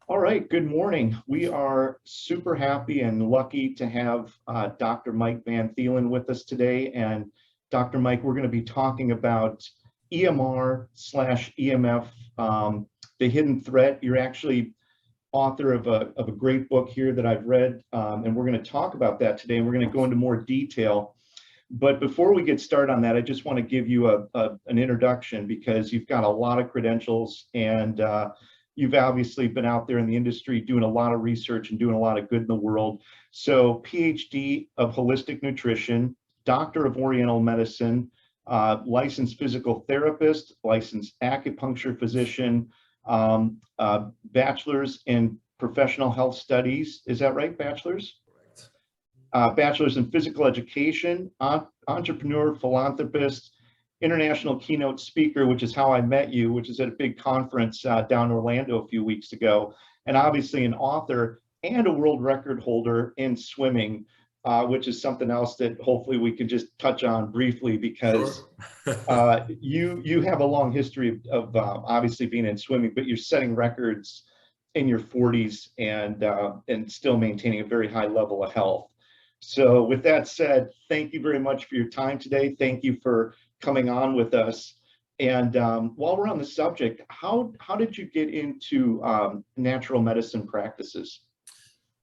All right, good morning. We are super happy and lucky to have Dr. Mike Van Thielen with us today. And Dr. Mike, we're going to be talking about EMR/EMF, the hidden threat. You're actually author of a great book here that I've read, and we're going to talk about that today. And we're going to go into more detail. But before we get started on that, I just want to give you an introduction because you've got a lot of credentials and you've obviously been out there in the industry doing a lot of research and doing a lot of good in the world. So PhD of holistic nutrition, doctor of oriental medicine, licensed physical therapist, licensed acupuncture physician, bachelor's in professional health studies. Is that right, bachelor's? Bachelor's in physical education, entrepreneur, philanthropist, international keynote speaker, which is how I met you, which is at a big conference down in Orlando a few weeks ago, and obviously an author and a world record holder in swimming, which is something else that hopefully we can just touch on briefly because sure. you have a long history of obviously being in swimming, but you're setting records in your 40s and still maintaining a very high level of health. So with that said, thank you very much for your time today. Thank you for coming on with us. And while we're on the subject, how did you get into natural medicine practices?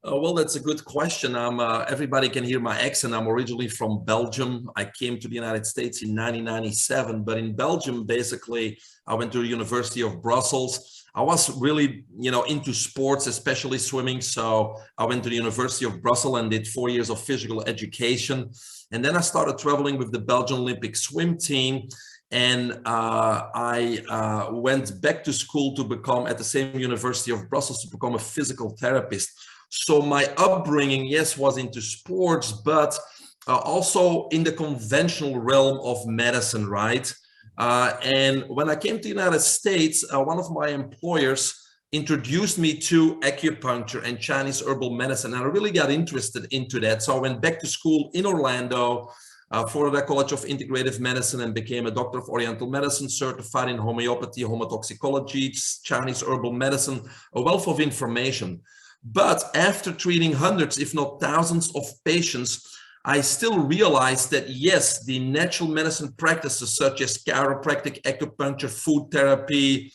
Well, that's a good question. Everybody can hear my accent. I'm originally from Belgium. I came to the United States in 1997, but in Belgium, basically, I went to the University of Brussels. I was really, into sports, especially swimming. So I went to the University of Brussels and did 4 years of physical education. And then I started traveling with the Belgian Olympic swim team. And I went back to school to become, at the same University of Brussels, to become a physical therapist. So my upbringing, yes, was into sports, but also in the conventional realm of medicine, right? And when I came to the United States, one of my employers introduced me to acupuncture and Chinese herbal medicine. And I really got interested into that. So I went back to school in Orlando for the College of Integrative Medicine and became a doctor of Oriental Medicine, certified in homeopathy, homotoxicology, Chinese herbal medicine, a wealth of information. But after treating hundreds, if not thousands of patients, I still realized that yes, the natural medicine practices such as chiropractic, acupuncture, food therapy,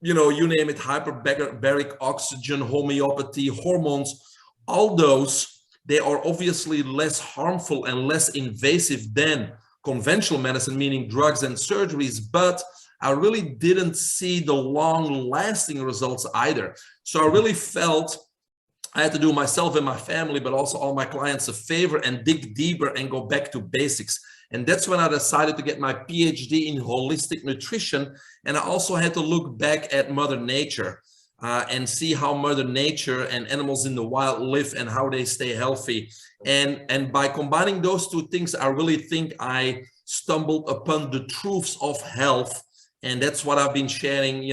you name it, hyperbaric oxygen, homeopathy, hormones, all those, they are obviously less harmful and less invasive than conventional medicine, meaning drugs and surgeries, but I really didn't see the long-lasting results either. So I really felt I had to do myself and my family, but also all my clients a favor and dig deeper and go back to basics. And that's when I decided to get my PhD in holistic nutrition. And I also had to look back at Mother Nature and see how Mother Nature and animals in the wild live and how they stay healthy. And by combining those two things, I really think I stumbled upon the truths of health. And that's what I've been sharing,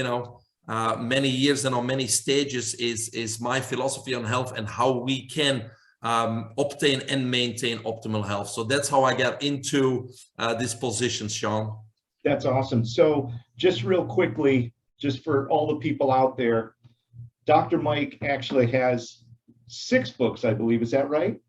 many years and on many stages is my philosophy on health and how we can obtain and maintain optimal health. So that's how I got into this position, Sean. That's awesome. So just real quickly, just for all the people out there, Dr. Mike actually has 6 books, I believe. Is that right?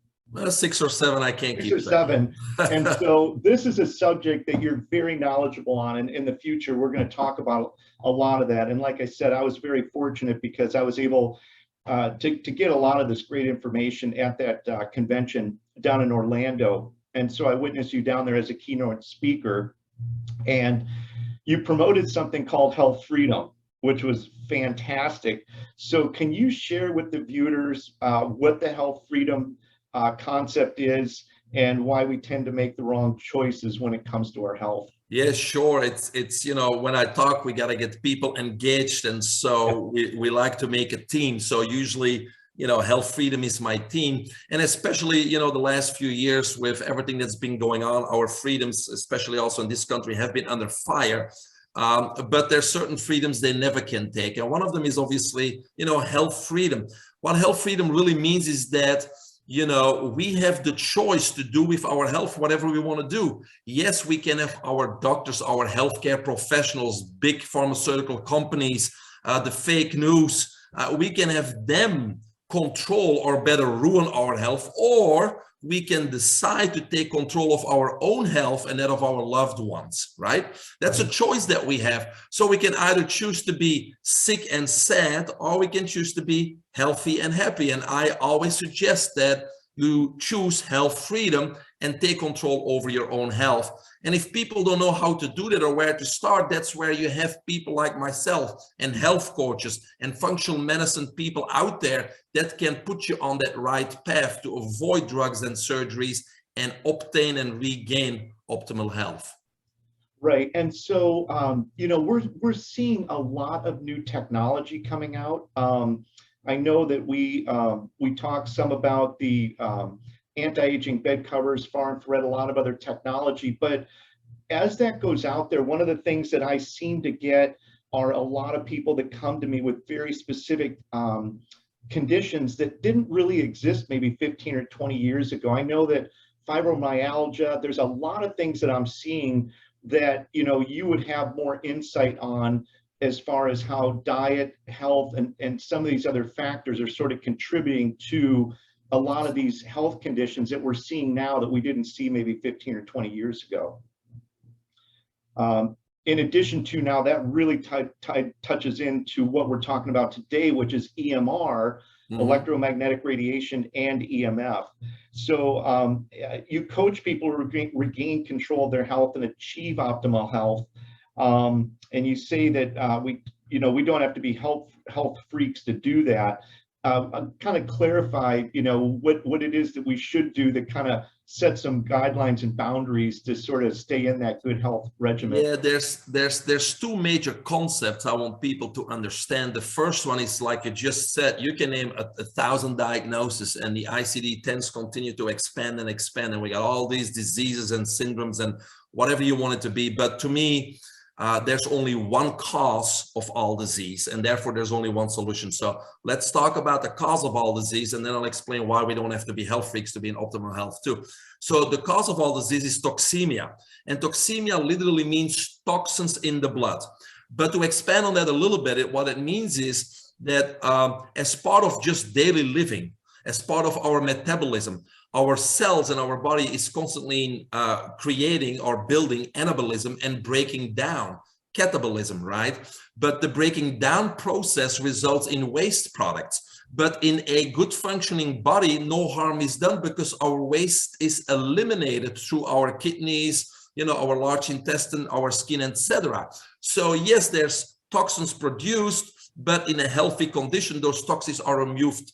6 or 7, I can't keep 6 or 7. And so this is a subject that you're very knowledgeable on. And in the future, we're going to talk about a lot of that. And like I said, I was very fortunate because I was able to get a lot of this great information at that convention down in Orlando. And so I witnessed you down there as a keynote speaker. And you promoted something called Health Freedom, which was fantastic. So can you share with the viewers what the Health Freedom concept is and why we tend to make the wrong choices when it comes to our health? Yeah, sure. It's when I talk, we got to get people engaged. And so we like to make a team. So usually, Health Freedom is my team. And especially, the last few years with everything that's been going on, our freedoms, especially also in this country, have been under fire. But there's certain freedoms they never can take. And one of them is obviously, health freedom. What health freedom really means is that we have the choice to do with our health whatever we want to do. Yes, we can have our doctors, our healthcare professionals, big pharmaceutical companies, the fake news, we can have them control or better ruin our health, or we can decide to take control of our own health and that of our loved ones, right? That's a choice that we have. So we can either choose to be sick and sad, or we can choose to be healthy and happy. And I always suggest that you choose health freedom and take control over your own health. And if people don't know how to do that or where to start, that's where you have people like myself and health coaches and functional medicine people out there that can put you on that right path to avoid drugs and surgeries and obtain and regain optimal health. Right. And so, you know, we're seeing a lot of new technology coming out. I know that we talked some about the anti-aging bed covers, far infrared, a lot of other technology. But as that goes out there, one of the things that I seem to get are a lot of people that come to me with very specific conditions that didn't really exist maybe 15 or 20 years ago. I know that fibromyalgia, there's a lot of things that I'm seeing that, you know, you would have more insight on as far as how diet, health, and some of these other factors are sort of contributing to a lot of these health conditions that we're seeing now that we didn't see maybe 15 or 20 years ago. In addition to now, that really touches into what we're talking about today, which is EMR, electromagnetic radiation, and EMF. So you coach people to regain control of their health and achieve optimal health. And you say that we don't have to be health freaks to do that. Kind of clarify, you know, what it is that we should do that kind of set some guidelines and boundaries to sort of stay in that good health regimen. Yeah, there's two major concepts I want people to understand. The first one is, like you just said, you can name 1,000 diagnoses and the ICD-10s continue to expand and expand, and we got all these diseases and syndromes and whatever you want it to be. But to me, there's only one cause of all disease, and therefore there's only one solution. So let's talk about the cause of all disease, and then I'll explain why we don't have to be health freaks to be in optimal health too. So the cause of all disease is toxemia, and toxemia literally means toxins in the blood. But to expand on that a little bit, what it means is that as part of just daily living, as part of our metabolism, our cells and our body is constantly creating or building anabolism and breaking down catabolism, right? But the breaking down process results in waste products. But in a good functioning body, no harm is done because our waste is eliminated through our kidneys, you know, our large intestine, our skin, etc. So yes, there's toxins produced, but in a healthy condition, those toxins are removed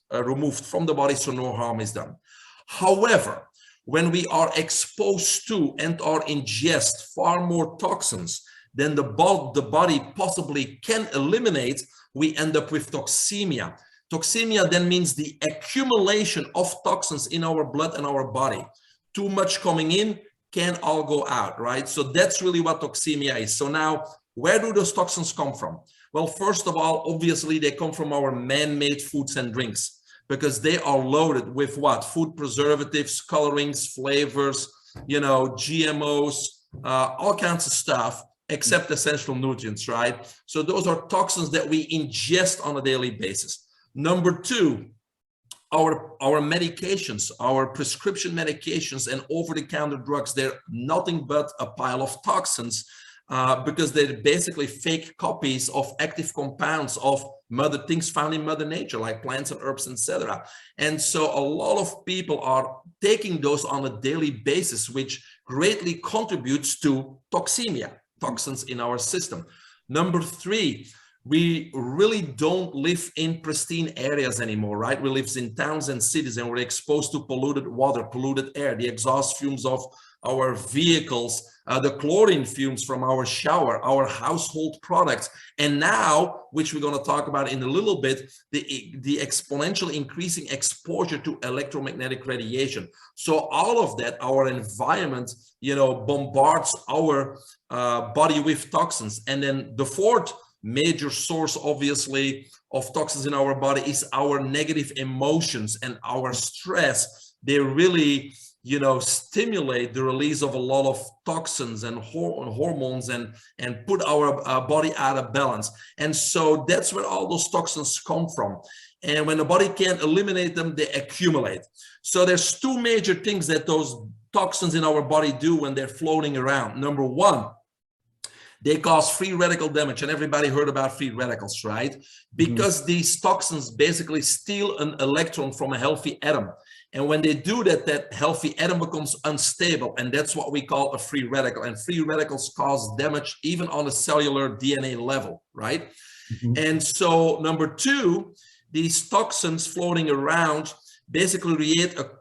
from the body, so no harm is done. However, when we are exposed to and or ingest far more toxins than the body possibly can eliminate, we end up with toxemia. Toxemia then means the accumulation of toxins in our blood and our body. Too much coming in, can all go out, right? So that's really what toxemia is. So now, where do those toxins come from? Well, first of all, obviously they come from our man-made foods and drinks, because they are loaded with what? Food preservatives, colorings, flavors, you know, GMOs, all kinds of stuff, except essential nutrients, right? So those are toxins that we ingest on a daily basis. Number two, our medications, our prescription medications and over-the-counter drugs, they're nothing but a pile of toxins because they're basically fake copies of active compounds of things found in Mother Nature, like plants and herbs, etc. And so a lot of people are taking those on a daily basis, which greatly contributes to toxemia, toxins in our system. Number three, we really don't live in pristine areas anymore, right? We live in towns and cities, and we're exposed to polluted water, polluted air, the exhaust fumes of our vehicles, the chlorine fumes from our shower, our household products, and now, which we're going to talk about in a little bit, the exponential increasing exposure to electromagnetic radiation. So all of that, our environment, you know, bombards our body with toxins. And then the fourth major source, obviously, of toxins in our body is our negative emotions and our stress. They really, stimulate the release of a lot of toxins and hormones and put our body out of balance. And so that's where all those toxins come from. And when the body can't eliminate them, they accumulate. So there's two major things that those toxins in our body do when they're floating around. Number one, they cause free radical damage, and everybody heard about free radicals, right? Because these toxins basically steal an electron from a healthy atom. And when they do that, that healthy atom becomes unstable, and that's what we call a free radical. And free radicals cause damage even on a cellular DNA level, right? And so number two, these toxins floating around basically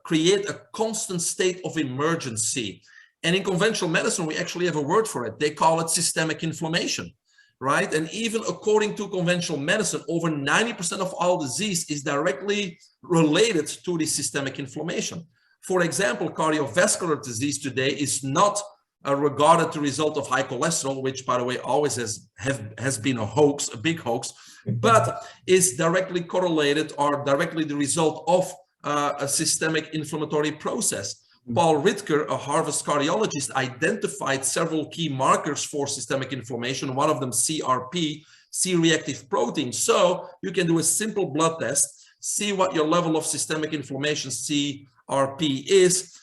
create a constant state of emergency. And in conventional medicine, we actually have a word for it. They call it systemic inflammation, right? And even according to conventional medicine, over 90% of all disease is directly related to the systemic inflammation. For example, cardiovascular disease today is not regarded the result of high cholesterol, which, by the way, always has been a hoax, a big hoax, but is directly correlated or directly the result of a systemic inflammatory process. Paul Ridker, a Harvard cardiologist, identified several key markers for systemic inflammation, one of them CRP, C-reactive protein. So you can do a simple blood test, see what your level of systemic inflammation, CRP, is,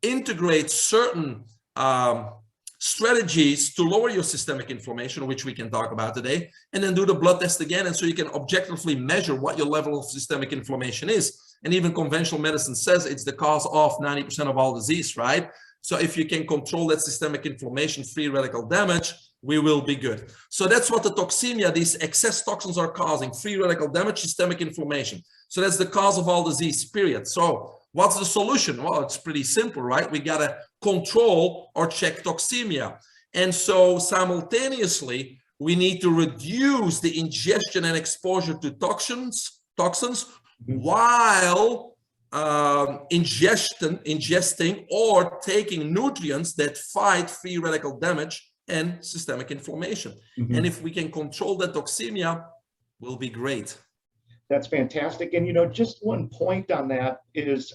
integrate certain strategies to lower your systemic inflammation, which we can talk about today, and then do the blood test again. And so you can objectively measure what your level of systemic inflammation is. And even conventional medicine says it's the cause of 90% of all disease, right? So if you can control that systemic inflammation, free radical damage, we will be good. So that's what the toxemia, these excess toxins are causing: free radical damage, systemic inflammation. So that's the cause of all disease, period. So what's the solution? Well, it's pretty simple, right? We got to control or check toxemia. And so simultaneously, we need to reduce the ingestion and exposure to toxins while ingesting or taking nutrients that fight free radical damage and systemic inflammation. And if we can control that toxemia, we'll be great. That's fantastic. And, just one point on that is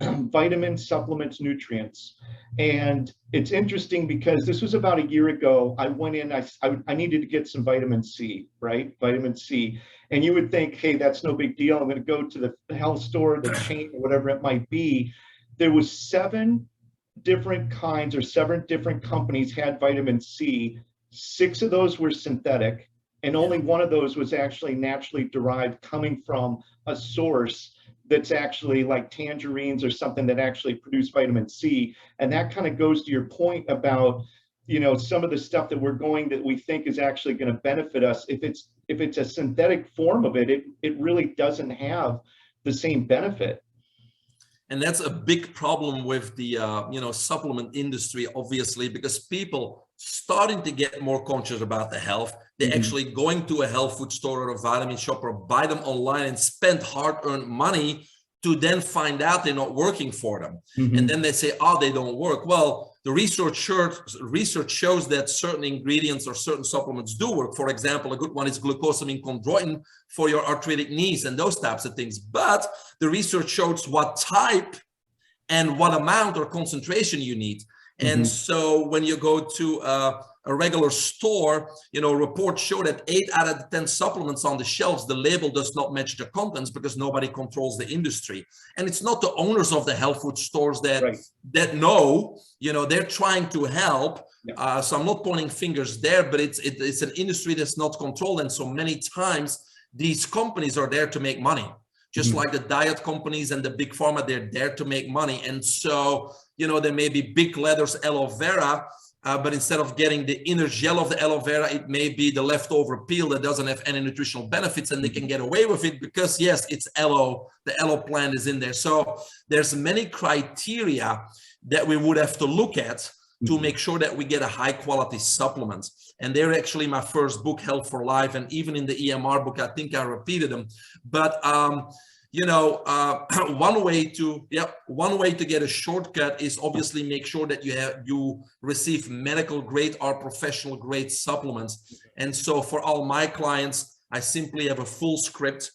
vitamins, supplements, nutrients. And it's interesting because this was about a year ago. I went in, I needed to get some vitamin C, right? Vitamin C. And you would think, hey, that's no big deal. I'm going to go to the health store, the chain, or whatever it might be. There was 7 different kinds, or 7 different companies had vitamin C. 6 of those were synthetic, and only 1 of those was actually naturally derived, coming from a source that's actually like tangerines or something that actually produce vitamin C. And that kind of goes to your point about, some of the stuff that we think is actually going to benefit us. If it's a synthetic form of it really doesn't have the same benefit. And that's a big problem with the supplement industry, obviously, because people starting to get more conscious about the health. They're actually going to a health food store or a vitamin shop or buy them online and spend hard-earned money to then find out they're not working for them. And then they say, oh, they don't work. Well, the research shows that certain ingredients or certain supplements do work. For example, a good one is glucosamine chondroitin for your arthritic knees and those types of things. But the research shows what type and what amount or concentration you need. And so when you go to a regular store, reports show that 8 out of the 10 supplements on the shelves, the label does not match the contents because nobody controls the industry. And it's not the owners of the health food stores that know, they're trying to help. So I'm not pointing fingers there, but it's an industry that's not controlled. And so many times these companies are there to make money. Just like the diet companies and the big pharma, they're there to make money. And so, there may be big letters aloe vera, but instead of getting the inner gel of the aloe vera, it may be the leftover peel that doesn't have any nutritional benefits, and they can get away with it because, yes, it's aloe, the aloe plant is in there. So there's many criteria that we would have to look at to make sure that we get a high quality supplement. And they're actually my first book, Health for Life. And even in the EMR book, I think I repeated them. But, one way to get a shortcut is obviously make sure that you receive medical grade or professional grade supplements. And so for all my clients, I simply have a full script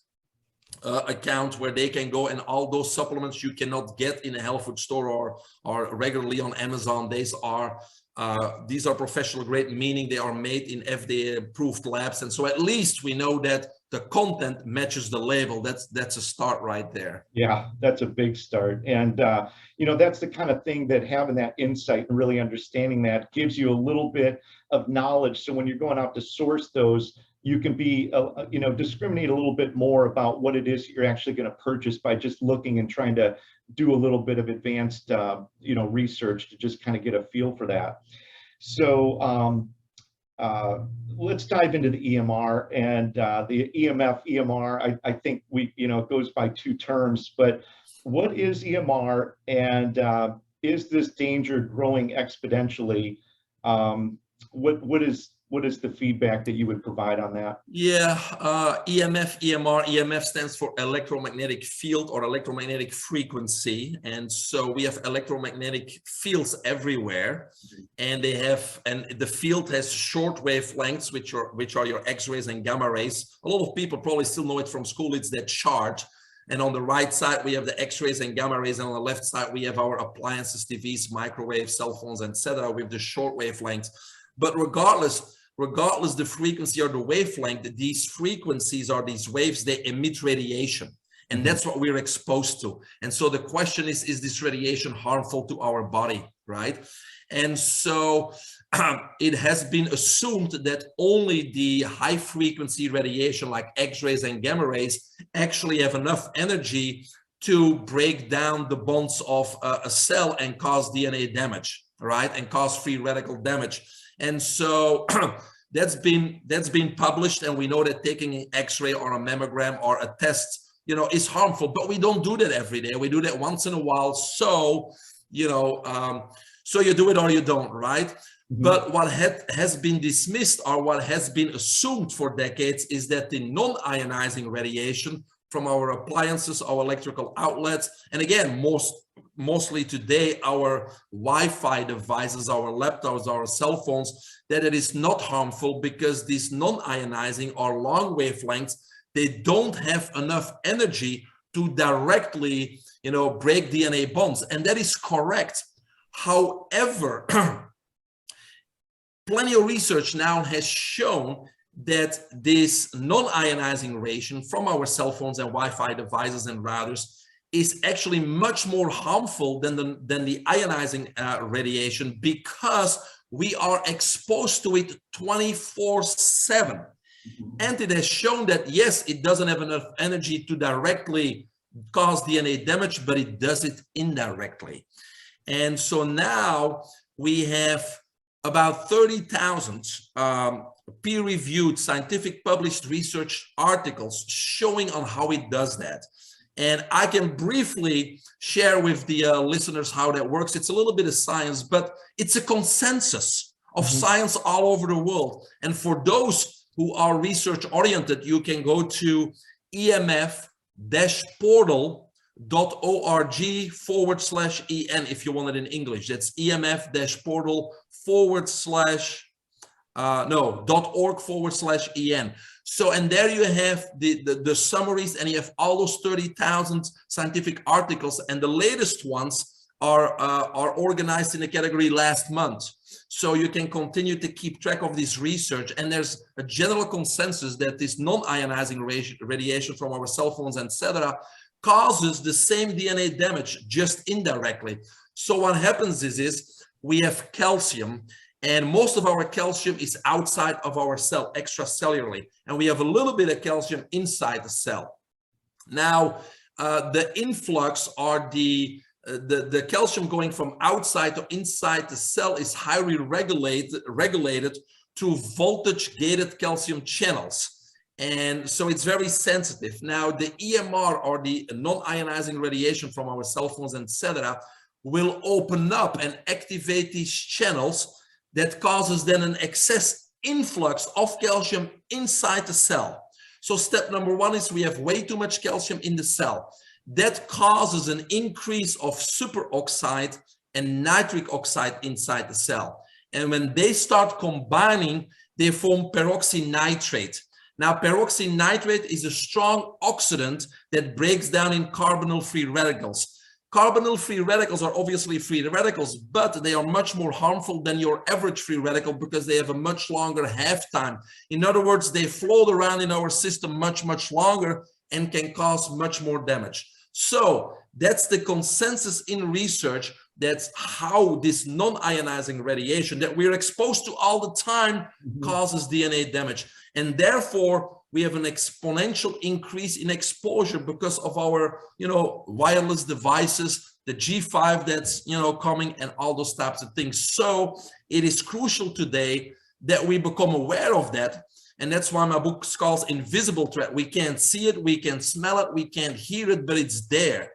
account where they can go, and all those supplements you cannot get in a health food store or regularly on Amazon. These are professional grade, meaning they are made in FDA approved labs. And so at least we know that the content matches the label. That's a start right there. Yeah, that's a big start. And, you know, that's the kind of thing that having that insight and really understanding that gives you a little bit of knowledge. So when you're going out to source those, you can be, you know, discriminate a little bit more about what it is you're actually going to purchase by just looking and trying to do a little bit of advanced, you know, research to just kind of get a feel for that. So let's dive into the EMR and the EMF, EMR. I think you know, it goes by two terms, but what is EMR, and is this danger growing exponentially? What is the feedback that you would provide on that? Yeah, EMF, EMR. EMF stands for electromagnetic field or electromagnetic frequency. And so we have electromagnetic fields everywhere, and the field has short wavelengths, which are your X-rays and gamma rays. A lot of people probably still know it from school. It's that charge. And on the right side, we have the X-rays and gamma rays. And on the left side, we have our appliances, TVs, microwaves, cell phones, etc. with the short wavelengths. But regardless the frequency or the wavelength, these frequencies are these waves, they emit radiation. And that's what we're exposed to. And so the question is this radiation harmful to our body, right? And so it has been assumed that only the high frequency radiation like X-rays and gamma rays actually have enough energy to break down the bonds of a cell and cause DNA damage, right? And cause free radical damage. And so that's been published, and we know that taking an X-ray or a mammogram or a test, you know, is harmful, but we don't do that every day. We do that once in a while. So, you know, so you do it or you don't, right? But what has been dismissed or what has been assumed for decades is that the non-ionizing radiation from our appliances, our electrical outlets, and again, mostly today, our Wi-Fi devices, our laptops, our cell phones, that it is not harmful because these non-ionizing or long wavelengths, they don't have enough energy to directly, you know, break DNA bonds. And that is correct. However, plenty of research now has shown that this non-ionizing radiation from our cell phones and Wi-Fi devices and routers is actually much more harmful than the ionizing radiation, because we are exposed to it 24/7. And it has shown that, yes, it doesn't have enough energy to directly cause DNA damage, but it does it indirectly. And so now we have about 30,000 peer-reviewed scientific published research articles showing on how it does that. And I can briefly share with the listeners how that works. It's a little bit of science, but it's a consensus of science all over the world. And for those who are research oriented, you can go to emf-portal.org/en if you want it in English. That's emf-portal.org/en. So, and there you have the summaries, and you have all those 30,000 scientific articles, and the latest ones are organized in the category last month. So you can continue to keep track of this research, and there's a general consensus that this non-ionizing radiation from our cell phones, etc., causes the same DNA damage, just indirectly. So what happens is we have calcium, and most of our calcium is outside of our cell, extracellularly, and we have a little bit of calcium inside the cell. Now, the influx or the calcium going from outside to inside the cell is highly regulated through voltage-gated calcium channels. And so it's very sensitive. Now, the EMR, or the non-ionizing radiation from our cell phones, etc., will open up and activate these channels that causes then an excess influx of calcium inside the cell. So step number one is we have way too much calcium in the cell. That causes an increase of superoxide and nitric oxide inside the cell. And when they start combining, they form peroxynitrate. Now, peroxynitrate is a strong oxidant that breaks down in carbonyl-free radicals. Carbonyl-free radicals are obviously free radicals, but they are much more harmful than your average free radical because they have a much longer half-time. In other words, they float around in our system much, much longer and can cause much more damage. So that's the consensus in research. That's how this non-ionizing radiation that we're exposed to all the time causes DNA damage. And therefore, we have an exponential increase in exposure because of our, wireless devices, the G5 that's, coming, and all those types of things. So it is crucial today that we become aware of that. And that's why my book is called Invisible Threat. We can't see it, we can smell it, we can't hear it, but it's there.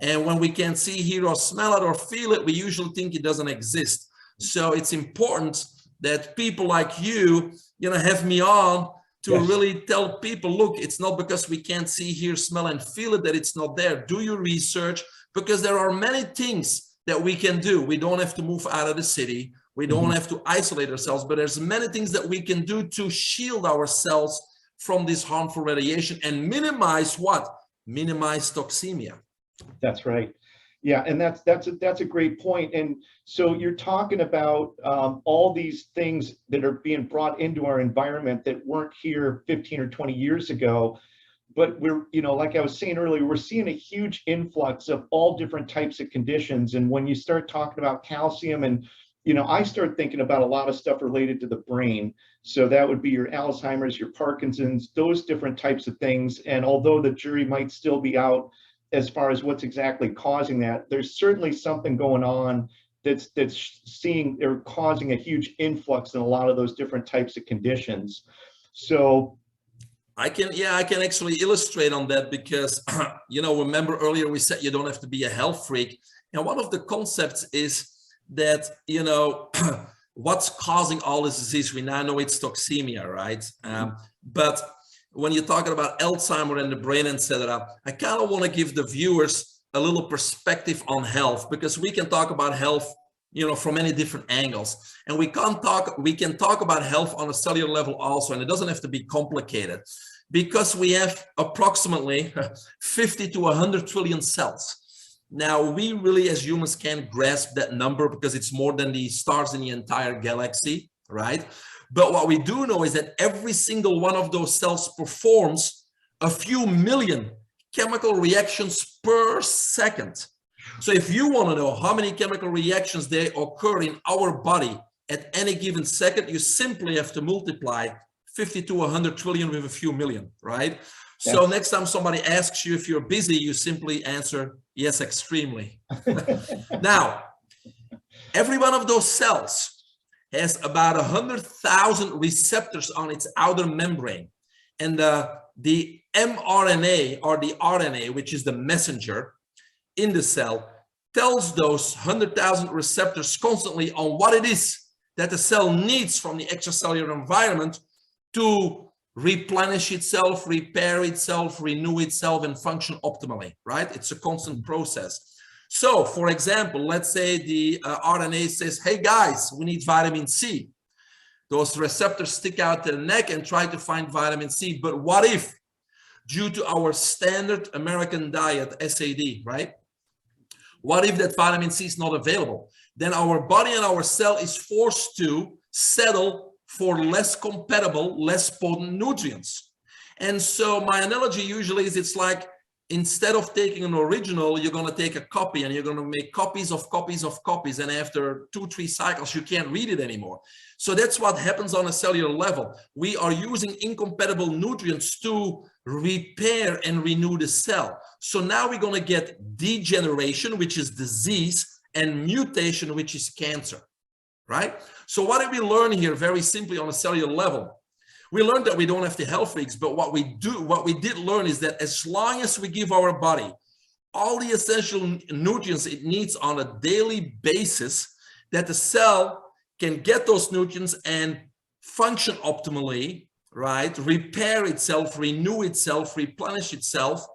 And when we can't see, hear, or smell it or feel it, we usually think it doesn't exist. So it's important that people like you, have me on to really tell people, look, it's not because we can't see, hear, smell, and feel it that it's not there. Do your research, because there are many things that we can do. We don't have to move out of the city. We don't have to isolate ourselves, but there's many things that we can do to shield ourselves from this harmful radiation and minimize what? Minimize toxemia. That's right. Yeah, and that's a great point. And so you're talking about all these things that are being brought into our environment that weren't here 15 or 20 years ago. But we're, like I was saying earlier, we're seeing a huge influx of all different types of conditions. And when you start talking about calcium and, I start thinking about a lot of stuff related to the brain. So that would be your Alzheimer's, your Parkinson's, those different types of things. And although the jury might still be out as far as what's exactly causing that, there's certainly something going on that's seeing or causing a huge influx in a lot of those different types of conditions. So I can actually illustrate on that because, remember earlier we said you don't have to be a health freak. And one of the concepts is that, what's causing all this disease? We now know it's toxemia, right? But when you're talking about Alzheimer's and the brain, etc., I kind of want to give the viewers a little perspective on health, because we can talk about health, from many different angles, and we can talk about health on a cellular level also, and it doesn't have to be complicated, because we have approximately 50 to 100 trillion cells. Now, we really as humans can't grasp that number because it's more than the stars in the entire galaxy, right? But what we do know is that every single one of those cells performs a few million chemical reactions per second. So if you want to know how many chemical reactions they occur in our body at any given second, you simply have to multiply 50 to 100 trillion with a few million, right? Yes. So next time somebody asks you if you're busy, you simply answer, yes, extremely. Now, every one of those cells has about 100,000 receptors on its outer membrane. And the mRNA or the RNA, which is the messenger in the cell, tells those 100,000 receptors constantly on what it is that the cell needs from the extracellular environment to replenish itself, repair itself, renew itself, and function optimally, right? It's a constant process. So, for example, let's say the RNA says, hey guys, we need vitamin C. Those receptors stick out their neck and try to find vitamin C. But what if, due to our standard American diet, SAD, right? What if that vitamin C is not available? Then our body and our cell is forced to settle for less compatible, less potent nutrients. And so my analogy usually is it's like, instead of taking an original, you're going to take a copy and you're going to make copies of copies of copies. And after 2-3 cycles, you can't read it anymore. So that's what happens on a cellular level. We are using incompatible nutrients to repair and renew the cell. So now we're going to get degeneration, which is disease, and mutation, which is cancer, right? So what did we learn here very simply on a cellular level? We learned that we don't have the health freaks, but what we did learn is that as long as we give our body all the essential nutrients it needs on a daily basis, that the cell can get those nutrients and function optimally, right? Repair itself, renew itself, replenish itself,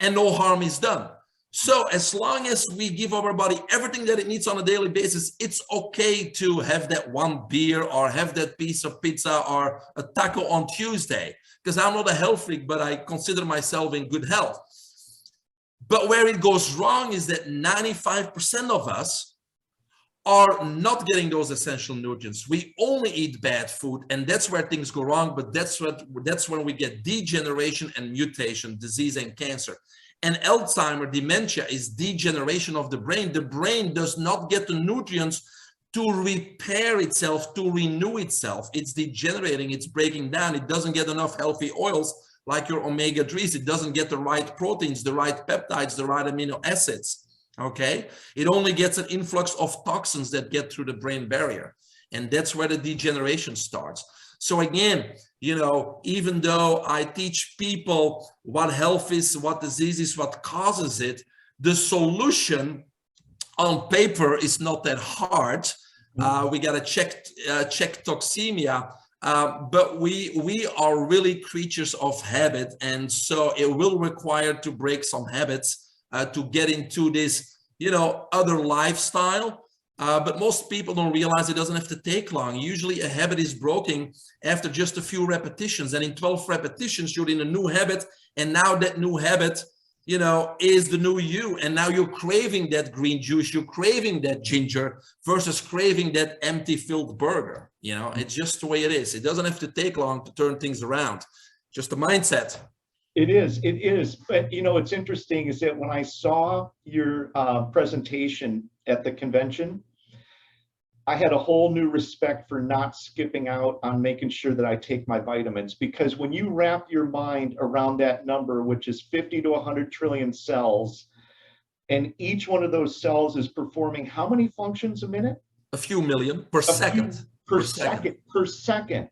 and no harm is done. So as long as we give our body everything that it needs on a daily basis, it's okay to have that one beer or have that piece of pizza or a taco on Tuesday, because I'm not a health freak, but I consider myself in good health. But where it goes wrong is that 95% of us are not getting those essential nutrients. We only eat bad food, and that's where things go wrong. But that's when we get degeneration and mutation, disease and cancer. And Alzheimer, dementia is degeneration of the brain. The brain does not get the nutrients to repair itself, to renew itself. It's degenerating, it's breaking down. It doesn't get enough healthy oils like your omega-3s. It doesn't get the right proteins, the right peptides, the right amino acids. Okay, it only gets an influx of toxins that get through the brain barrier, and that's where the degeneration starts. So again, you know, even though I teach people what health is, what disease is, what causes it, the solution on paper is not that hard. We got to check toxemia, but we are really creatures of habit, and so it will require to break some habits to get into this, you know, other lifestyle. But most people don't realize it doesn't have to take long. Usually a habit is broken after just a few repetitions. And in 12 repetitions, you're in a new habit. And now that new habit, you know, is the new you. And now you're craving that green juice. You're craving that ginger versus craving that empty filled burger. You know, it's just the way it is. It doesn't have to take long to turn things around. Just a mindset. It is. But, you know, it's interesting is that when I saw your presentation at the convention, I had a whole new respect for not skipping out on making sure that I take my vitamins, because when you wrap your mind around that number, which is 50 to 100 trillion cells, and each one of those cells is performing how many functions a minute? A few million per second. Per second.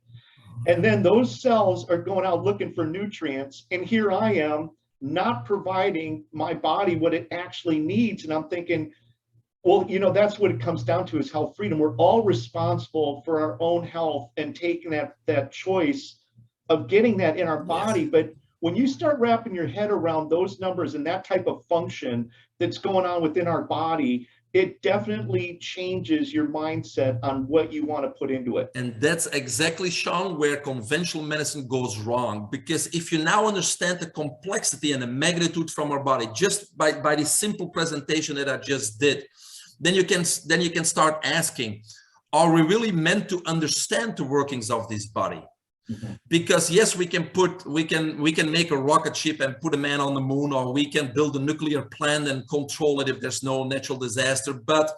And then those cells are going out looking for nutrients. And here I am not providing my body what it actually needs. And I'm thinking, well, you know, that's what it comes down to, is health freedom. We're all responsible for our own health and taking that choice of getting that in our body. Yes. But when you start wrapping your head around those numbers and that type of function that's going on within our body, it definitely changes your mindset on what you want to put into it. And that's exactly, Sean, where conventional medicine goes wrong. Because if you now understand the complexity and the magnitude from our body, just by this simple presentation that I just did, then you can start asking, are we really meant to understand the workings of this body? Mm-hmm. Because yes, we can make a rocket ship and put a man on the moon, or we can build a nuclear plant and control it if there's no natural disaster, but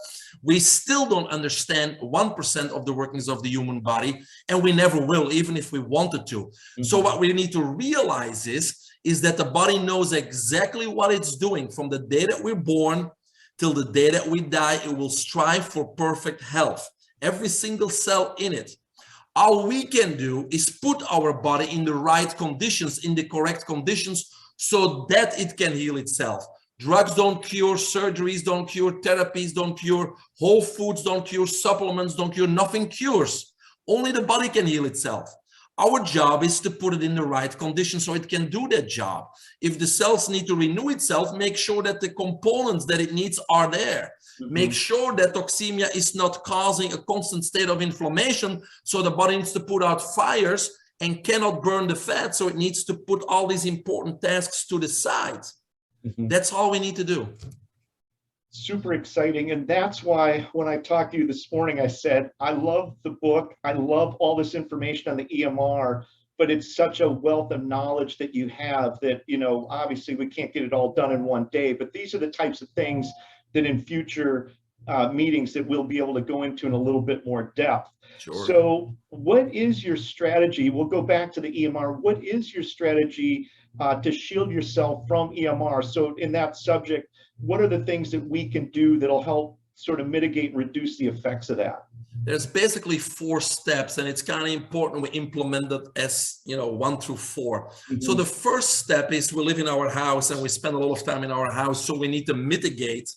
we still don't understand 1% of the workings of the human body, and we never will, even if we wanted to. Mm-hmm. So what we need to realize is that the body knows exactly what it's doing from the day that we're born till the day that we die. It will strive for perfect health, every single cell in it. All we can do is put our body in the right conditions, in the correct conditions, so that it can heal itself. Drugs don't cure, surgeries don't cure, therapies don't cure, whole foods don't cure, supplements don't cure, nothing cures. Only the body can heal itself. Our job is to put it in the right condition so it can do that job. If the cells need to renew itself, make sure that the components that it needs are there. Mm-hmm. Make sure that toxemia is not causing a constant state of inflammation, so the body needs to put out fires and cannot burn the fat, so it needs to put all these important tasks to the side. Mm-hmm. That's all we need to do. Super exciting. And that's why when I talked to you this morning, I said, I love the book. I love all this information on the EMR, but it's such a wealth of knowledge that you have that, you know, obviously we can't get it all done in one day, but these are the types of things that in future meetings that we'll be able to go into in a little bit more depth. Sure. So what is your strategy? We'll go back to the EMR. What is your strategy to shield yourself from EMR? So in that subject, what are the things that we can do that'll help sort of mitigate and reduce the effects of that? There's basically 4 steps, and it's kind of important we implement it as, you know, 1 through 4. Mm-hmm. So the first step is we live in our house and we spend a lot of time in our house. So we need to mitigate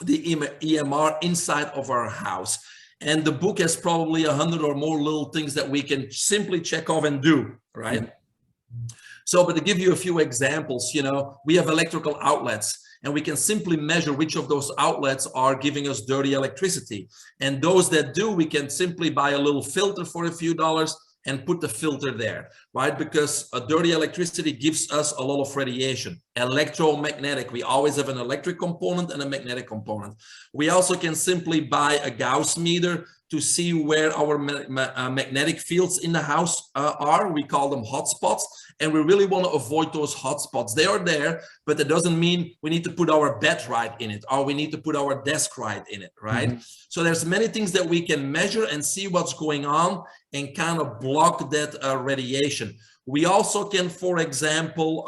the EMR inside of our house. And the book has probably 100 or more little things that we can simply check off and do, right? Mm-hmm. So, but to give you a few examples, you know, we have electrical outlets. and we can simply measure which of those outlets are giving us dirty electricity. And those that do, we can simply buy a little filter for a few dollars and put the filter there, right? Because a dirty electricity gives us a lot of radiation. Electromagnetic, we always have an electric component and a magnetic component. We also can simply buy a Gauss meter to see where our magnetic fields in the house are. We call them hotspots, and we really want to avoid those hotspots. They are there, but that doesn't mean we need to put our bed right in it, or we need to put our desk right in it, right? Mm-hmm. So there's many things that we can measure and see what's going on and kind of block that radiation. We also can, for example,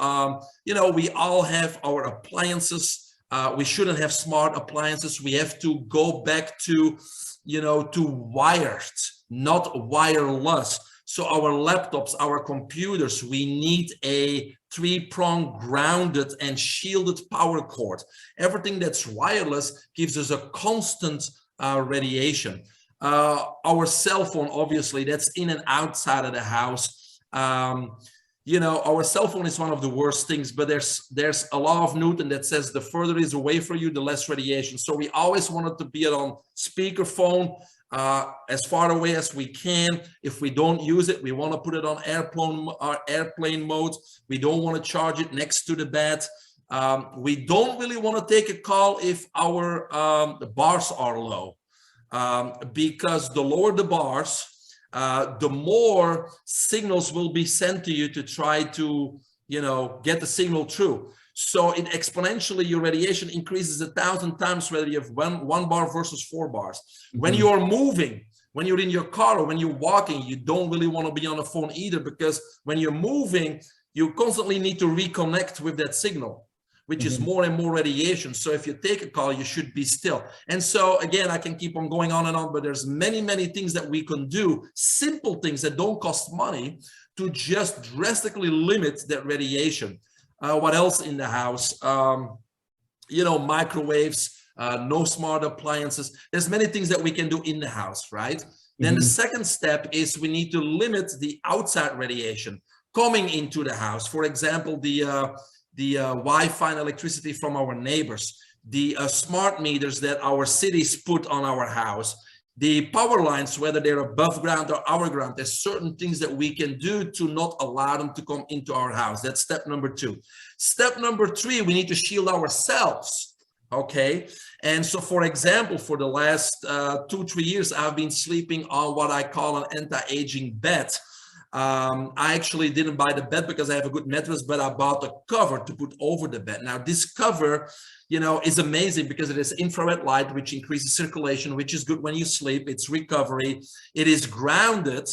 we all have our appliances. We shouldn't have smart appliances. We have to go back to wired, not wireless. So our laptops, our computers, we need a 3-prong grounded and shielded power cord. Everything that's wireless gives us a constant radiation. Our cell phone, obviously, that's in and outside of the house. Our cell phone is one of the worst things, but there's a law of Newton that says the further it is away from you, the less radiation. So we always want it to be on speakerphone, as far away as we can. If we don't use it, we want to put it on airplane mode. We don't want to charge it next to the bed. We don't really want to take a call if our the bars are low, because the lower the bars, the more signals will be sent to you to try to, get the signal through. So it exponentially, your radiation increases 1,000 times whether you have one bar versus 4 bars. Mm-hmm. When you are moving, when you're in your car or when you're walking, you don't really want to be on the phone either, because when you're moving, you constantly need to reconnect with that signal, which mm-hmm. is more and more radiation. So if you take a call, you should be still. And so again, I can keep on going on and on, but there's many, many things that we can do, simple things that don't cost money, to just drastically limit that radiation. What else in the house? Microwaves, no smart appliances. There's many things that we can do in the house, right? Mm-hmm. Then the second step is we need to limit the outside radiation coming into the house. For example, the Wi-Fi and electricity from our neighbors, the smart meters that our cities put on our house, the power lines, whether they're above ground or our ground. There's certain things that we can do to not allow them to come into our house. That's step number 2. Step number 3, we need to shield ourselves, okay? And so, for example, for the last 2-3 years, I've been sleeping on what I call an anti-aging bed. I actually didn't buy the bed because I have a good mattress, but I bought a cover to put over the bed. Now, this cover, is amazing because it is infrared light, which increases circulation, which is good when you sleep. It's recovery. It is grounded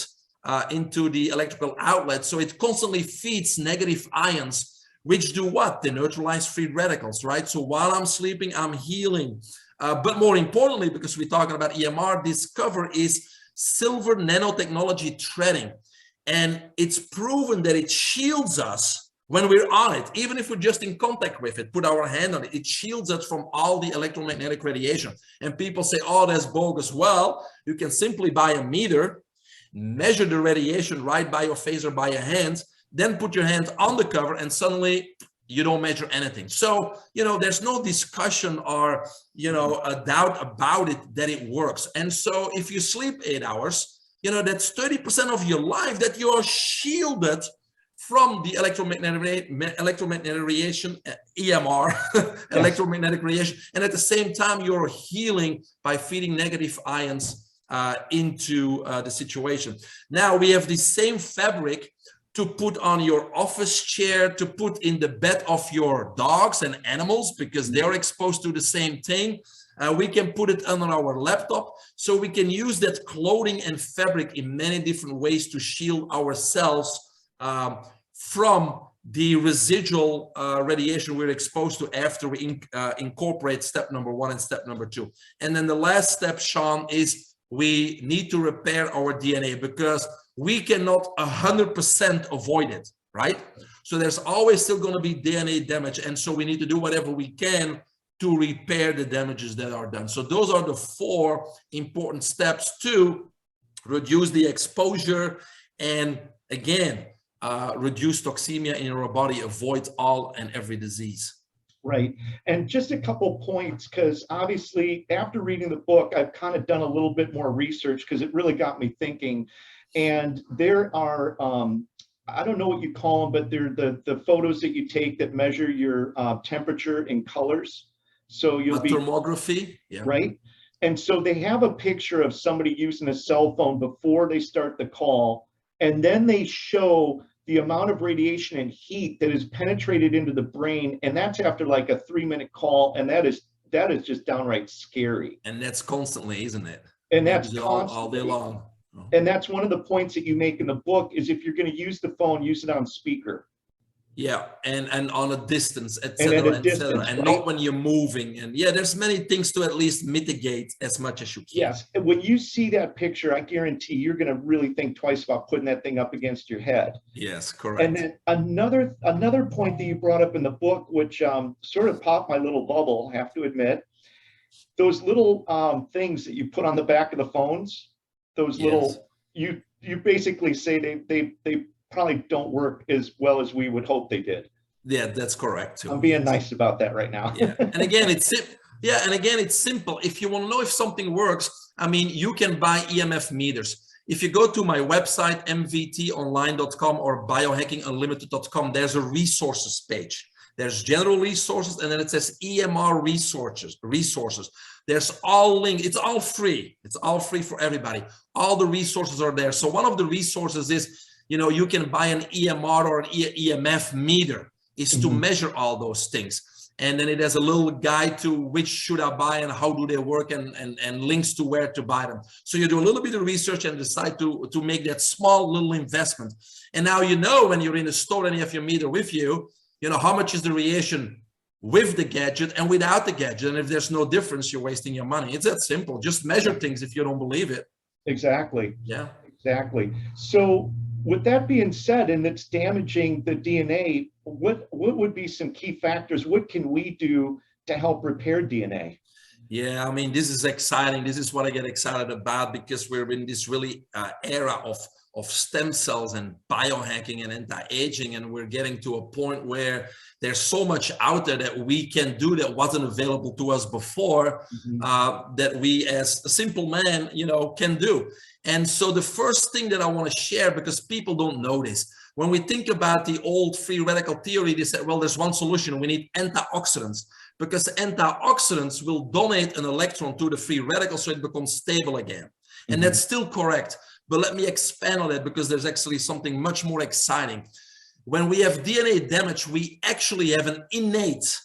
into the electrical outlet. So it constantly feeds negative ions, which do what? They neutralize free radicals, right? So while I'm sleeping, I'm healing. But more importantly, because we're talking about EMR, this cover is silver nanotechnology threading. And it's proven that it shields us when we're on it, even if we're just in contact with it, put our hand on it, it shields us from all the electromagnetic radiation. And people say, oh, that's bogus. Well, you can simply buy a meter, measure the radiation right by your face or by your hands, then put your hand on the cover, and suddenly you don't measure anything. So, there's no discussion or, a doubt about it that it works. And so if you sleep 8 hours, that's 30% of your life that you are shielded from the electromagnetic radiation, EMR, electromagnetic radiation. And at the same time, you're healing by feeding negative ions into the situation. Now we have the same fabric to put on your office chair, to put in the bed of your dogs and animals, because they're exposed to the same thing. We can put it under our laptop. So we can use that clothing and fabric in many different ways to shield ourselves from the residual radiation we're exposed to after we incorporate step number 1 and step number 2. And then the last step, Sean, is we need to repair our DNA, because we cannot 100% avoid it, right? So there's always still going to be DNA damage. And so we need to do whatever we can to repair the damages that are done. So those are the 4 important steps to reduce the exposure and, again, reduce toxemia in your body, avoid all and every disease. Right. And just a couple points, because obviously after reading the book, I've kind of done a little bit more research because it really got me thinking. And there are, I don't know what you call them, but they're the photos that you take that measure your temperature in colors. So you'll be thermography, yeah. Right. And so they have a picture of somebody using a cell phone before they start the call, and then they show the amount of radiation and heat that is penetrated into the brain, and that's after like a 3-minute call, and that is just downright scary. And that's constantly, isn't it? And that's all day long. And that's one of the points that you make in the book is if you're going to use the phone, use it on speaker. Yeah, and on a distance, etc., etc., and right? not when you're moving. And yeah, there's many things to at least mitigate as much as you can. Yes, and when you see that picture, I guarantee you're going to really think twice about putting that thing up against your head. Yes, correct. And then another point that you brought up in the book, which sort of popped my little bubble, I have to admit, those little things that you put on the back of the phones, those little, you basically say they probably don't work as well as we would hope they did. Yeah, that's correct too. I'm being nice about that right now. Yeah, and again, it's simple. If you want to know if something works, I mean, you can buy EMF meters. If you go to my website, mvtonline.com or biohackingunlimited.com, there's a resources page. There's general resources, and then it says EMR resources. There's all linked. It's all free. It's all free for everybody. All the resources are there. So one of the resources is, you can buy an EMR or an EMF meter, is to measure all those things. And then it has a little guide to which should I buy and how do they work, and links to where to buy them. So you do a little bit of research and decide to make that small little investment. And now when you're in the store and you have your meter with you, how much is the radiation with the gadget and without the gadget. And if there's no difference, you're wasting your money. It's that simple. Just measure things if you don't believe it. Exactly. Yeah. Exactly. So with that being said, and it's damaging the DNA, what would be some key factors? What can we do to help repair DNA? Yeah, I mean, this is exciting. This is what I get excited about, because we're in this really era of stem cells and biohacking and anti-aging, and we're getting to a point where there's so much out there that we can do that wasn't available to us before, that we as a simple man, can do. And so the first thing that I want to share, because people don't know this, when we think about the old free radical theory, they said, well, there's one solution. We need antioxidants, because antioxidants will donate an electron to the free radical so it becomes stable again. And that's still correct. But let me expand on that, because there's actually something much more exciting. When we have DNA damage, we actually have an innate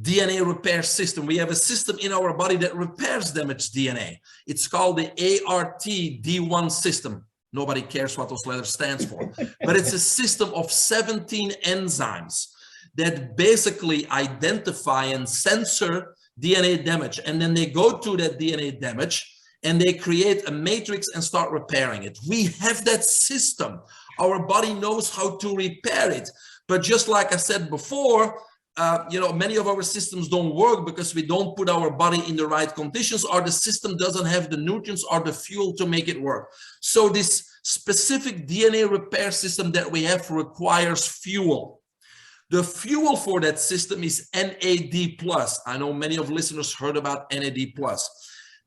DNA repair system. We have a system in our body that repairs damaged DNA. It's called the ARTD1 system. Nobody cares what those letters stands for, but it's a system of 17 enzymes that basically identify and censor DNA damage. And then they go to that DNA damage and they create a matrix and start repairing it. We have that system. Our body knows how to repair it. But just like I said before, many of our systems don't work because we don't put our body in the right conditions, or the system doesn't have the nutrients or the fuel to make it work. So this specific DNA repair system that we have requires fuel. The fuel for that system is NAD+. I know many of listeners heard about NAD+.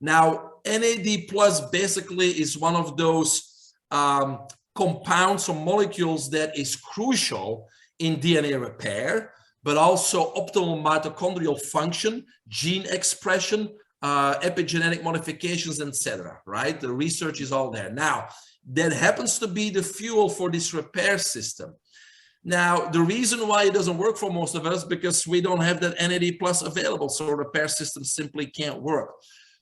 Now, NAD+ basically is one of those compounds or molecules that is crucial in DNA repair, but also optimal mitochondrial function, gene expression, epigenetic modifications, etc. Right? The research is all there. Now, that happens to be the fuel for this repair system. Now, the reason why it doesn't work for most of us, because we don't have that NAD+ available, so repair system simply can't work.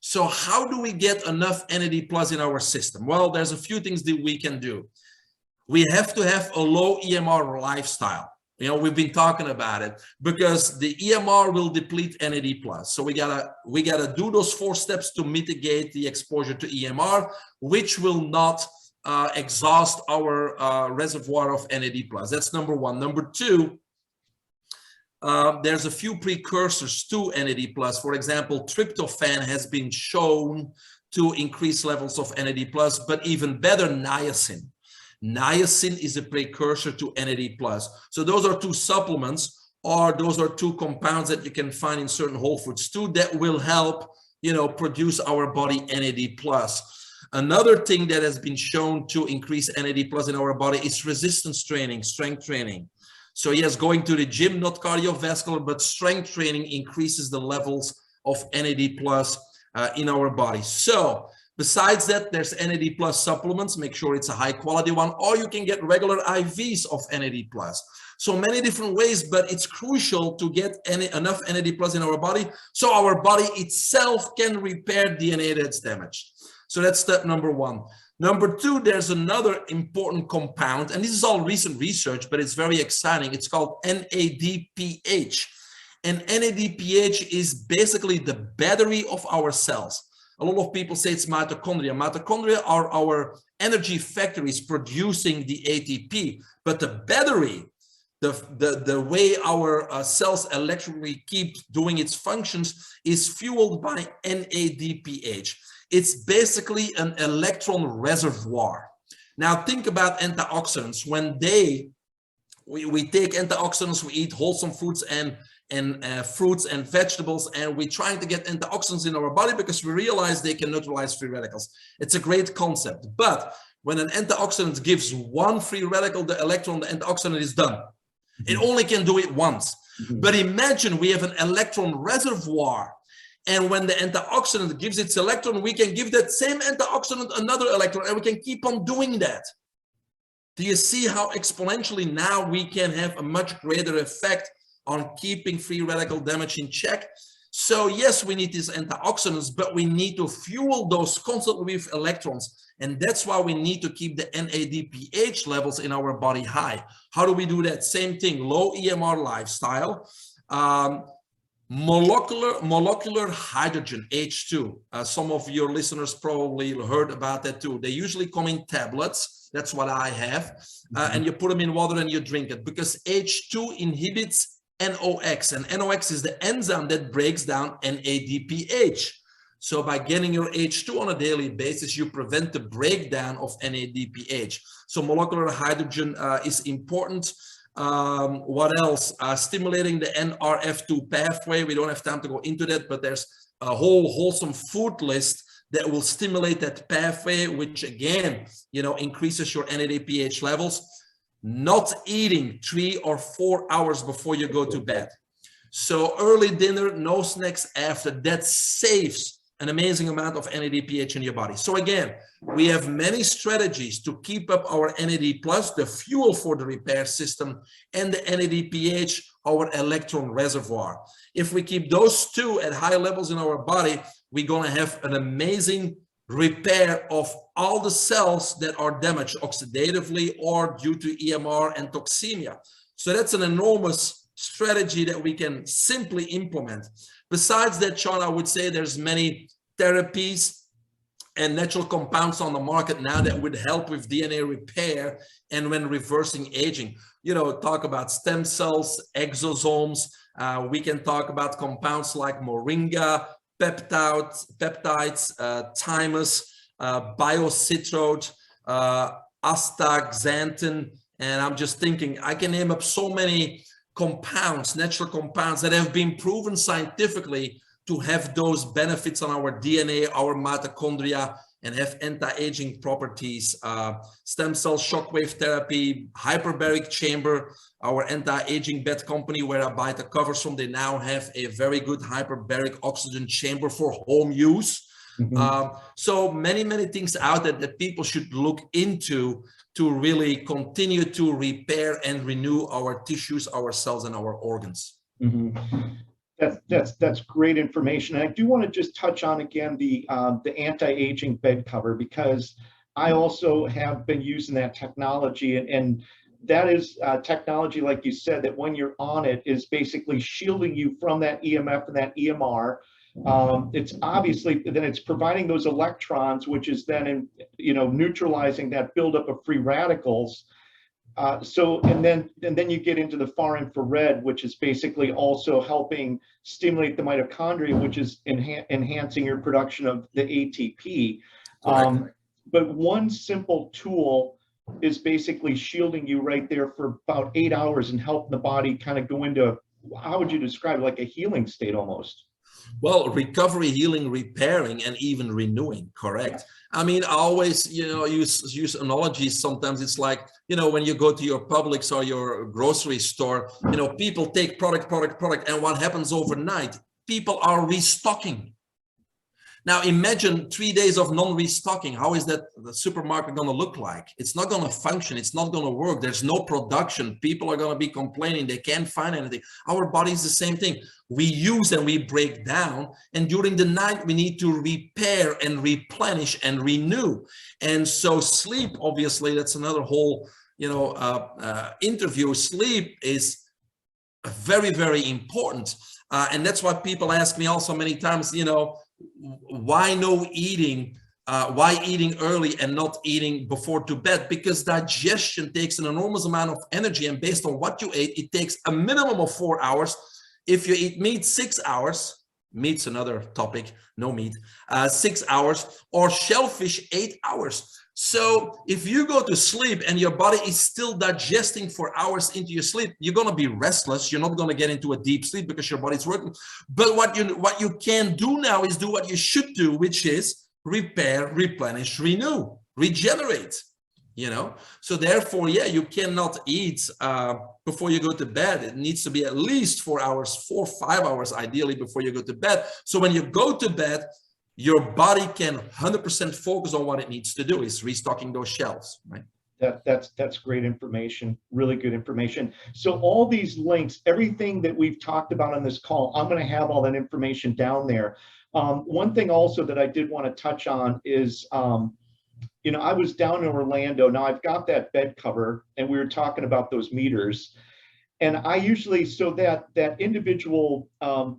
So how do we get enough NAD+ in our system? Well, there's a few things that we can do. We have to have a low EMR lifestyle. We've been talking about it, because the EMR will deplete NAD+. So we gotta do those 4 steps to mitigate the exposure to EMR, which will not exhaust our reservoir of NAD+. That's number 1. Number 2, there's a few precursors to NAD+. For example, tryptophan has been shown to increase levels of NAD+, but even better, niacin. Niacin is a precursor to NAD+. So those are 2 supplements. or those are two compounds that you can find in certain whole foods too that will help, you know, produce our body NAD+. Another thing that has been shown to increase NAD+ in our body is resistance training, strength training. So yes, going to the gym, not cardiovascular, but strength training increases the levels of NAD+ in our body. So besides that, there's NAD+ supplements. Make sure it's a high quality one, or you can get regular IVs of NAD+. So many different ways, but it's crucial to get enough NAD+ in our body so our body itself can repair DNA that's damaged. So that's step number one. Number two, there's another important compound, and this is all recent research, but it's very exciting. It's called NADPH. And NADPH is basically the battery of our cells. A lot of people say it's mitochondria. Mitochondria are our energy factories producing the ATP, but the battery, the way our cells electrically keep doing its functions is fueled by NADPH. It's basically an electron reservoir. Now think about antioxidants. When we take antioxidants, we eat wholesome foods and fruits and vegetables, and we're trying to get antioxidants in our body because we realize they can neutralize free radicals. It's a great concept, but when an antioxidant gives one free radical, the electron, the antioxidant is done. It only can do it once. But imagine we have an electron reservoir, and when the antioxidant gives its electron, we can give that same antioxidant another electron, and we can keep on doing that. Do you see how exponentially now we can have a much greater effect on keeping free radical damage in check? So yes, we need these antioxidants, but we need to fuel those constantly with electrons. And that's why we need to keep the NADPH levels in our body high. How do we do that? Same thing, low EMR lifestyle. Molecular hydrogen, H2. Some of your listeners probably heard about that too. They usually come in tablets. That's what I have. And you put them in water and you drink it, because H2 inhibits NOx, and NOx is the enzyme that breaks down NADPH. So by getting your H2 on a daily basis, you prevent the breakdown of NADPH. So molecular hydrogen is important. What else? Stimulating the NRF2 pathway. We don't have time to go into that, but there's a whole wholesome food list that will stimulate that pathway, which again, you know, increases your NADPH levels. Not eating 3 or 4 hours before you go to bed. So early dinner, no snacks after. That saves an amazing amount of NADPH in your body. So again, we have many strategies to keep up our NAD+, the fuel for the repair system, and the NADPH, our electron reservoir. If we keep those two at high levels in our body, we're going to have an amazing repair of all the cells that are damaged oxidatively or due to EMR and toxemia. So that's an enormous strategy that we can simply implement. Besides that, Sean, I would say there's many therapies and natural compounds on the market now that would help with DNA repair and when reversing aging. You know, talk about stem cells, exosomes. We can talk about compounds like moringa, peptides, thymus, biocitrate, astaxanthin, and I'm just thinking, I can name up so many compounds, natural compounds that have been proven scientifically to have those benefits on our DNA, our mitochondria, and have anti-aging properties. Stem cell shockwave therapy, hyperbaric chamber, our anti-aging bed company where I buy the covers from, they now have a very good hyperbaric oxygen chamber for home use. So many things out there that people should look into to really continue to repair and renew our tissues, our cells, and our organs. That's great information. And I do want to just touch on again the anti-aging bed cover, because I also have been using that technology, and that is technology, like you said, that when you're on it is basically shielding you from that EMF and that EMR. It's obviously then it's providing those electrons, which is then neutralizing that buildup of free radicals. And then you get into the far infrared, which is basically also helping stimulate the mitochondria, which is enhancing your production of the ATP. But one simple tool is basically shielding you right there for about 8 hours and helping the body kind of go into how would you describe it? Like a healing state almost? Well, recovery, healing, repairing, and even renewing, correct. I mean, I always, use analogies. Sometimes it's like, when you go to your Publix or your grocery store, people take product, and what happens overnight? People are restocking. Now imagine 3 days of non-restocking. How is that the supermarket going to look like? It's not going to function. It's not going to work. There's no production. People are going to be complaining. They can't find anything. Our body is the same thing. We use and we break down. And during the night, we need to repair and replenish and renew. And so sleep, obviously, that's another whole, interview. Sleep is very, very important. And that's why people ask me also many times, why no eating? Why eating early and not eating before to bed? Because digestion takes an enormous amount of energy, and based on what you ate, it takes a minimum of 4 hours. If you eat meat, 6 hours. Meat's another topic, no meat. 6 hours, or shellfish, 8 hours. So if you go to sleep and your body is still digesting for hours into your sleep, you're going to be restless. You're not going to get into a deep sleep because your body's working. But what you can do now is do what you should do, which is repair, replenish, renew, regenerate. So therefore, you cannot eat before you go to bed. It needs to be at least 4 hours, 4 or 5 hours ideally before you go to bed. So when you go to bed, your body can 100% focus on what it needs to do, is restocking those shelves, right? That's great information, really good information. So all these links, everything that we've talked about on this call, I'm going to have all that information down there. One thing also that I did want to touch on is, I was down in Orlando. Now I've got that bed cover, and we were talking about those meters. And I usually, so that individual,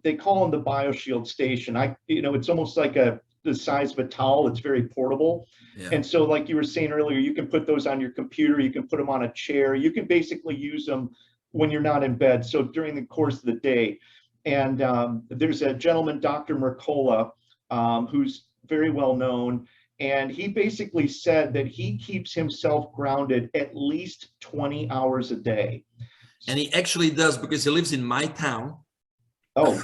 they call them the BioShield station. It's almost like the size of a towel. It's very portable. Yeah. And so like you were saying earlier, you can put those on your computer, you can put them on a chair, you can basically use them when you're not in bed. So during the course of the day. And there's a gentleman, Dr. Mercola, who's very well known. And he basically said that he keeps himself grounded at least 20 hours a day. And he actually does, because he lives in my town. Oh,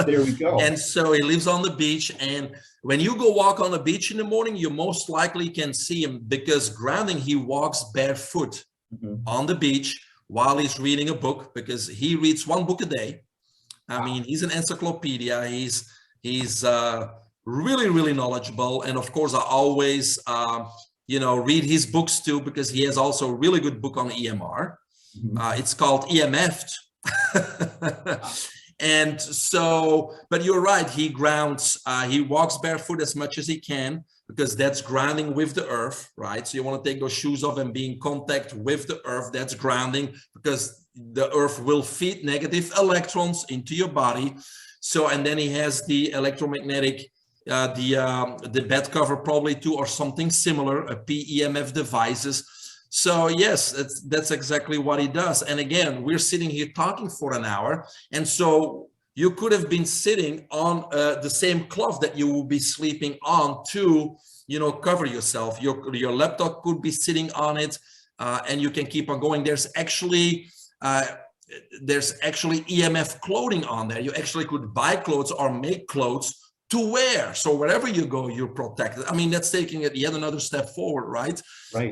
there we go. And so he lives on the beach. And when you go walk on the beach in the morning, you most likely can see him, because grounding, he walks barefoot on the beach while he's reading a book, because he reads 1 book a day. I mean, he's an encyclopedia. He's really, really knowledgeable. And of course, I always, read his books too, because he has also a really good book on EMR. It's called EMF. And so, but you're right, he grounds, he walks barefoot as much as he can, because that's grounding with the earth, right? So you want to take those shoes off and be in contact with the earth. That's grounding, because the earth will feed negative electrons into your body. So, and then he has the electromagnetic, the bed cover probably too, or something similar, a PEMF devices. So yes, that's exactly what he does. And again, we're sitting here talking for an hour. And so you could have been sitting on the same cloth that you will be sleeping on to, cover yourself. Your laptop could be sitting on it, and you can keep on going. There's actually EMF clothing on there. You actually could buy clothes or make clothes to wear. So wherever you go, you're protected. I mean, that's taking it yet another step forward, right? Right.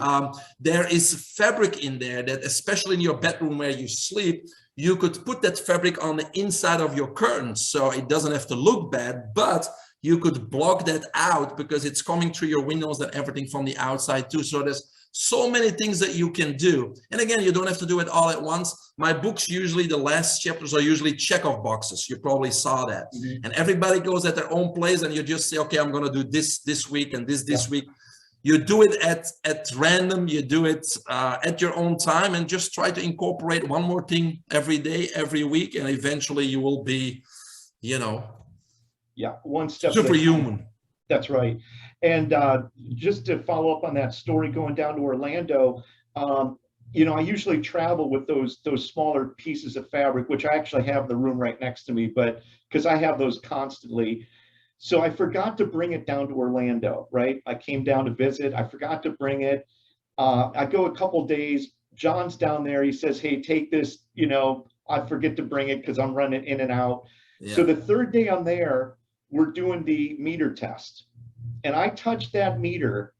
There is fabric in there that, especially in your bedroom where you sleep, you could put that fabric on the inside of your curtains. So it doesn't have to look bad, but you could block that out, because it's coming through your windows and everything from the outside too. So there's so many things that you can do. And again, you don't have to do it all at once. My books, usually the last chapters are usually check-off boxes. You probably saw that. And everybody goes at their own place, and you just say, okay, I'm going to do this week and this week. You do it at random. You do it at your own time, and just try to incorporate one more thing every day, every week. And eventually you will be, one step superhuman. That's right. And just to follow up on that story, going down to Orlando, I usually travel with those smaller pieces of fabric, which I actually have in the room right next to me, but because I have those constantly. So I forgot to bring it down to Orlando, right? I came down to visit. I forgot to bring it. I go a couple days. John's down there. He says, hey, take this, I forget to bring it because I'm running in and out. Yeah. So the third day I'm there, we're doing the meter test. And I touched that meter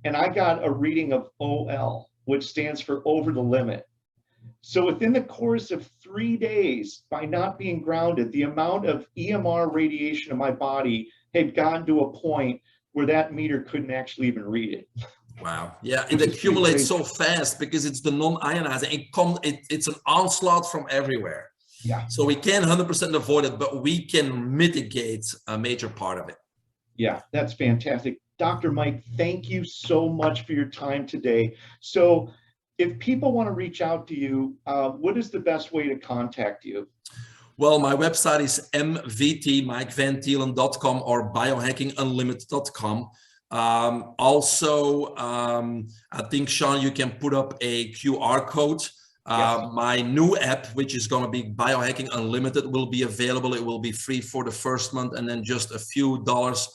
and I got a reading of OL, which stands for over the limit. So within the course of 3 days, by not being grounded, the amount of EMR radiation in my body had gotten to a point where that meter couldn't actually even read it. Wow. Yeah, it accumulates so fast because it's the non-ionizing. It's an onslaught from everywhere. Yeah. So we can't 100% avoid it, but we can mitigate a major part of it. Yeah, that's fantastic. Dr. Mike, thank you so much for your time today. So if people want to reach out to you, what is the best way to contact you? Well, my website is mvt.mikevt.com or biohackingunlimited.com. I think, Sean, you can put up a QR code. Yes. My new app, which is going to be Biohacking Unlimited, will be available. It will be free for the first month and then just a few dollars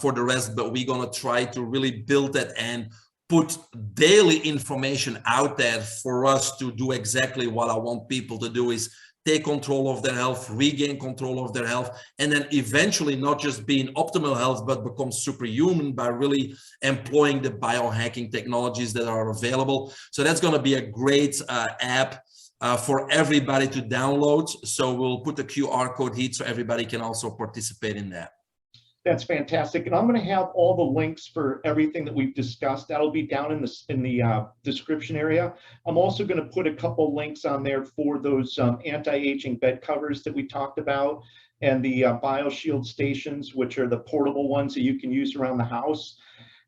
for the rest. But we're going to try to really build that and put daily information out there for us to do exactly what I want people to do, is take control of their health, regain control of their health, and then eventually not just be in optimal health, but become superhuman by really employing the biohacking technologies that are available. So that's going to be a great app for everybody to download. So we'll put the QR code here so everybody can also participate in that. That's fantastic. And I'm going to have all the links for everything that we've discussed. That'll be down in the description area. I'm also going to put a couple links on there for those anti-aging bed covers that we talked about, and the BioShield stations, which are the portable ones that you can use around the house.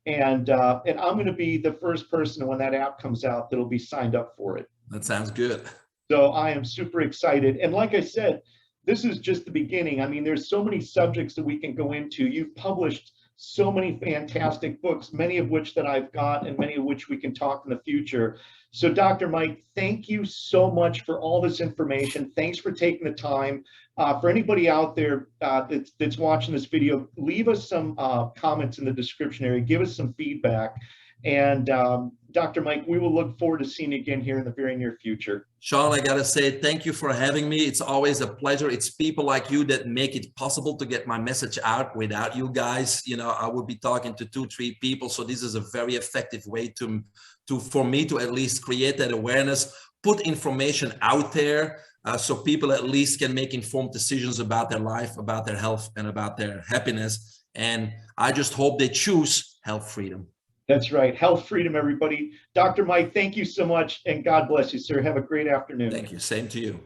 And I'm going to be the first person when that app comes out that'll be signed up for it. That sounds good. So I am super excited. And like I said, this is just the beginning. I mean, there's so many subjects that we can go into. You've published so many fantastic books, many of which that I've got and many of which we can talk in the future. So Dr. Mike, thank you so much for all this information. Thanks for taking the time. For anybody out there that's watching this video, leave us some comments in the description area, give us some feedback. And Dr. Mike, we will look forward to seeing you again here in the very near future. Sean, I got to say thank you for having me. It's always a pleasure. It's people like you that make it possible to get my message out. Without you guys, you know, I would be talking to 2-3 people. So this is a very effective way for me to at least create that awareness, put information out there so people at least can make informed decisions about their life, about their health, and about their happiness. And I just hope they choose health freedom. That's right. Health freedom, everybody. Dr. Mike, thank you so much, and God bless you, sir. Have a great afternoon. Thank you. Same to you.